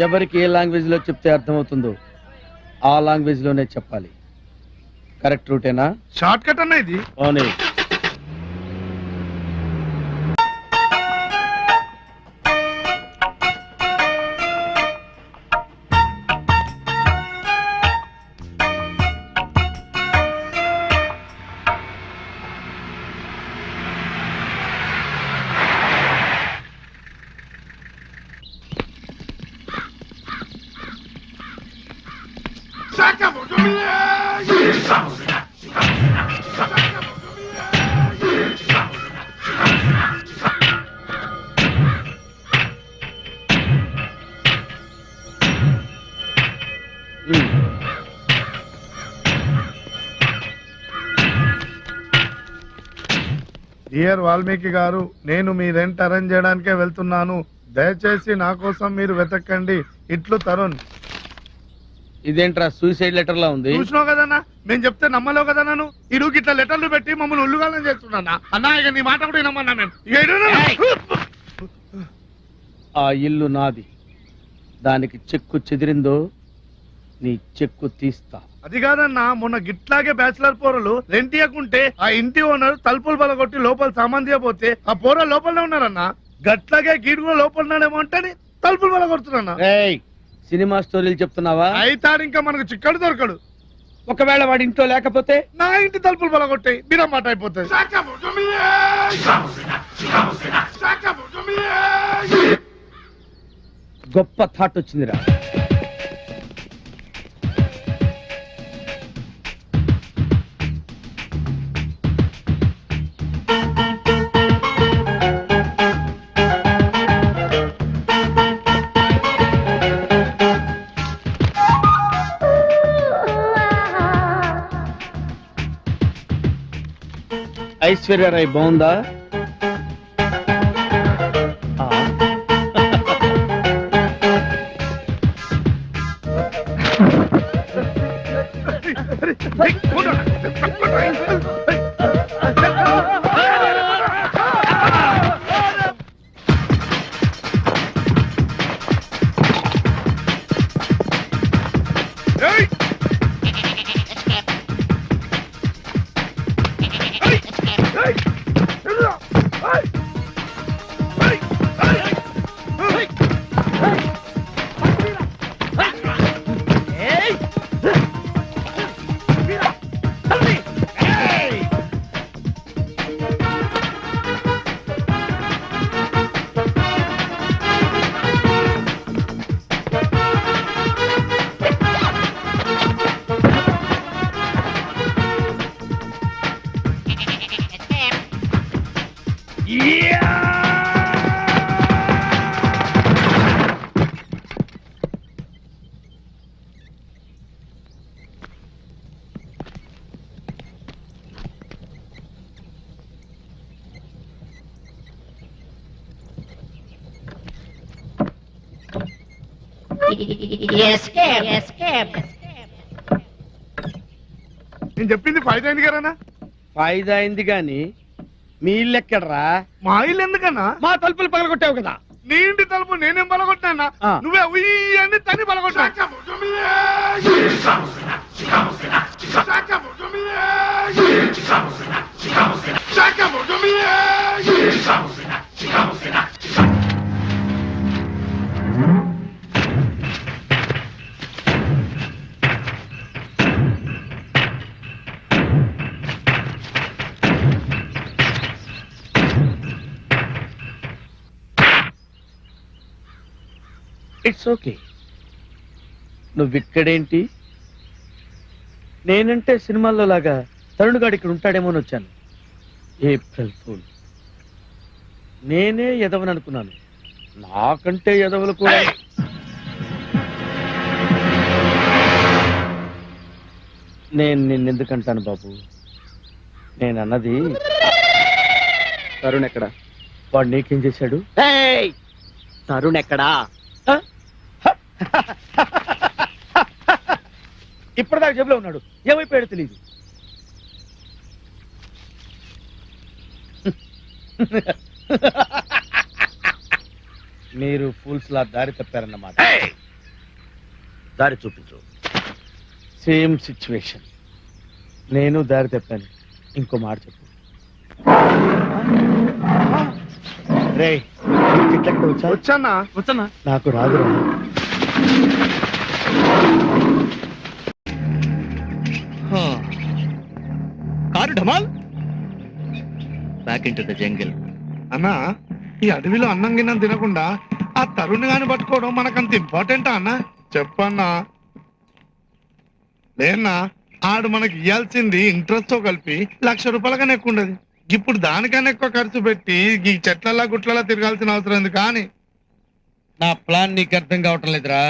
ఎవరికి ఏ లాంగ్వేజ్ లో చెప్తే అర్థమవుతుందో ఆ లాంగ్వేజ్ లోనే చెప్పాలి. కరెక్ట్ రూటేనా? షార్ట్ కట్ అన్న ఇది. అవునే. డియర్ వాల్మీకి గారు, నేను మీ రెంట్ అరేంజ్ చేయడానికే వెళ్తున్నాను. దయచేసి నా కోసం మీరు వెతకండి. ఇట్లు తరుణ్. ఇదేంట్రా సూసైడ్ లెటర్ లా ఉంది? చూసినావు కదన్నా, మేము చెప్తే నమ్మలేవు కదా. నన్ను ఇరుగు ఇట్లా లెటర్లు పెట్టి మమ్మల్ని ఉల్లుగాలం చేస్తున్నా అన్నా. ఇక నీ మాట కూడా నమ్మన్నా మేము. ఆ ఇల్లు నాది. దానికి చెక్కు చెదిరిందో నీ చెక్కు తీస్తా. అది కాదన్నా, మొన్న గిట్లాగే బ్యాచిలర్ పోరలు రెంట్ ఇవ్వకుంటే ఆ ఇంటి ఓనర్ తలుపులు బలగొట్టి లోపల సామాన్ తీయబోతే ఆ పోర లోపలనే ఉన్నారన్నా. గట్లాగే గీడు కూడా లోపలన్నాడేమో అంటే తలుపులు బలగొడుతున్నా. సినిమా స్టోరీలు చెప్తున్నావా? అయితాడు ఇంకా మనకు చిక్కడు దొరకడు. ఒకవేళ వాడి ఇంట్లో లేకపోతే నా ఇంటి తలుపులు బలగొట్టాయి బిరమాట అయిపోతుంది. గొప్ప థాట్ వచ్చిందిరా. ఐశ్వర్యరాయ్ బాగుందా? నేను చెప్పింది ఫైదా అయింది కదన్నా. ఫైదా అయింది గాని మీ ఇల్లు ఎక్కడరా? మా ఇల్లు ఎందుకన్నా? మా తలుపులు పగలగొట్టావు కదా. నీ ఇంటి తలుపు నేనేం బలగొట్టినా? నువ్వే ఉయ్యని తని బలగొట్టా. It's okay. నువ్విక్కడేంటి? నేనంటే సినిమాల్లో లాగా తరుణ్ గాడు ఇక్కడ ఉంటాడేమో అని వచ్చాను. April fool. నేనే ఎదవని అనుకున్నాను. నాకంటే ఎదవలు కూడా. నేను నిన్నెందుకంటాను బాబు? నేనన్నది తరుణ్ ఎక్కడా? వాడు నీకేం చేశాడు? తరుణ్ ఎక్కడా? ఇప్పటిదాకా జేబులో ఉన్నాడు, ఏమైపోయాడో తెలియదు. మీరు ఫూల్స్ లా దారి తప్పారన్నమాట. దారి చూపించు. Same situation. నేను దారి తప్పాను. ఇంకో మాట చెప్పు. రే ఇట్లక్కడ వచ్చా? వచ్చానా? వచ్చానా? నాకు రాదురా. కారు ఢమాల్ back into the jungle. అన్నా ఈ అడవిలో అన్నం గిన్నం తినకుండా ఆ తరుణ్ గాని పట్టుకోవడం మనకంత ఇంపార్టెంటా అన్నా? చెప్పన్నా. లేనా ఆడు మనకి ఇవ్వాల్సింది ఇంట్రెస్ట్ తో కలిపి ₹1,00,000 ఎక్కువ ఉండదు. ఇప్పుడు దానికన్నా ఎక్కువ ఖర్చు పెట్టి ఈ చెట్లలా గుట్లలా తిరగాల్సిన అవసరం ఉంది. కానీ నా ప్లాన్ నీకు అర్థం కావటం లేదురా.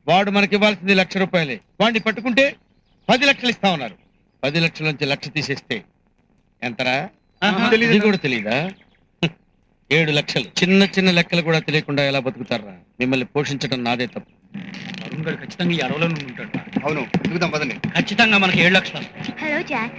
వాడు మనకి ఇవ్వాల్సింది ₹1,00,000. వాడిని పట్టుకుంటే 10 లక్షలు ఇస్తా ఉన్నారు. 10 లక్షల నుంచి 1,00,000 తీసేస్తే ఎంతరా? ఇది కూడా తెలీదా? 7 లక్షలు. చిన్న చిన్న లెక్కలు కూడా తెలియకుండా ఎలా బతుకుతారా? మిమ్మల్ని పోషించడం నాదే తప్పు. ఖచ్చితంగా ఈ అడవులో ఉంటాడు. అవును దిగుదాం పదండి. ఖచ్చితంగా మనకి 7 లక్షలు. Hello, Jack.